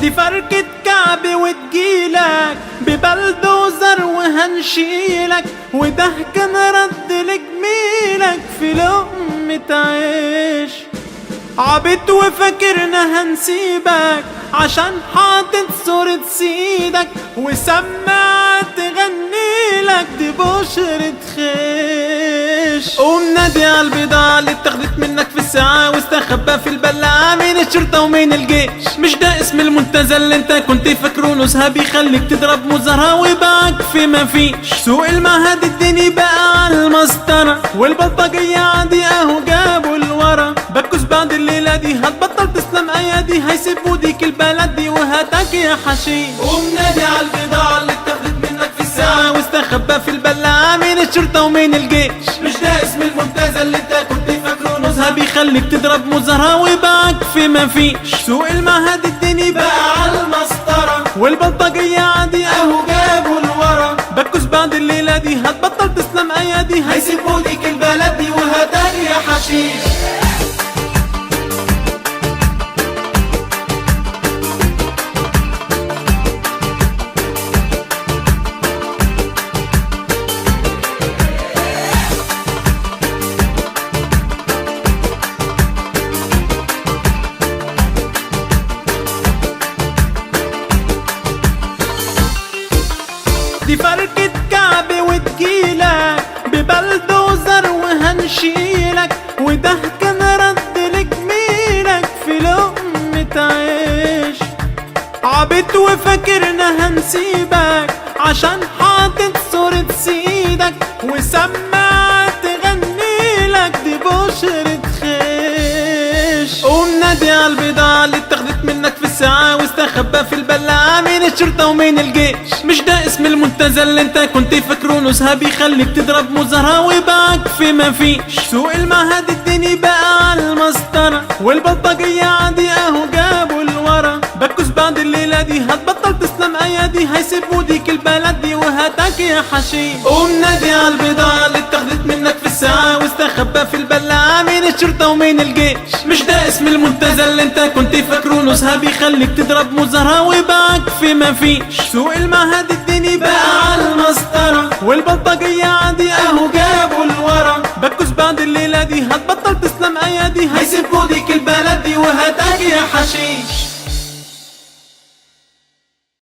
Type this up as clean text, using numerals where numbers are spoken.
دي فركة كعبي وتجيلك ببلدوزر وهنشيلك، وده كان رد لجميلك في لقمة عيش. عبيط وفاكرنا هنسيبك عشان حاطط صورة سيدك، وسمعت تغنيلك دي بشرة خيش. قوم نادي على البضاعة اللي اتاخدت منك في الساعة، واستخبى في البلاعة من الشرطة ومن الجيش. مش ده اسم المنتزه اللي انت كنت فاكره نزهة بيخليك تضرب مزارها ويباعك في مفيش. سوق المعهد الديني بقى على المسطرة، والبلطجية عادي اهو جابوا الورا. بكوس بعد الليلة دي هتبطل تسلم ايادي، هيسيبوا ديك البلد دي وهاتك يا حشيش. قوم نادي على البضاعة اللي اتاخدت منك في الساعة، واستخبى في البلاعة من الشرطة ومن الجيش. مش ده اسم المنتزه اللي انت كنت فاكره نزهة بيخليك تضرب مزارها ويباعك في مفيش. سوق المعهد الديني بقى على المسطرة، والبلطجية عادي اهو جابوا الورا. بكوس بعد الليلة دي هتبطل تسلم ايادي، هيسيبوا ديك البلد دي وهاتك يا حشيش. دي فركة كعبي وتجيلك ببلدوزر وهنشيلك، وده كان رد لجميلك في لقمة عيش. عبيط وفاكرنا هنسيبك عشان حاطط صورة سيدك، وسمعت تغنيلك دي بشرة خيش. قوم نادي على البضاعة اللي اتاخدت منك في الساعة، واستخبى في البلاعة من الشرطة ومن الجيش. مش ده اسم المنتزه اللي انت كنت فاكره نزهة بيخليك تضرب مزارها ويباعك في مفيش. سوق المعهد الديني بقى على المسطرة، والبلطجية عادي اهو جابوا الورا. بكوس بعد الليلة دي هتبطل تسلم ايادي، هيسيبوا ديك البلد دي وهاتك يا حشيش. قوم نادي على البضاعة اللي اتاخدت منك في الساعة، واستخبى في البلاعة من الشرطة ومن الجيش. مش ده اسم المنتزه اللي انت كنت فاكره نزهة بيخليك تضرب مزارها ويباعك في مفيش. سوق المعهد الديني بقى على المسطرة، والبلطجية عادي اهو جابوا الورا. بكوس بعد الليلة دي هتبطل تسلم ايادي، هيسيبوا ديك البلد دي وهاتك يا حشيش.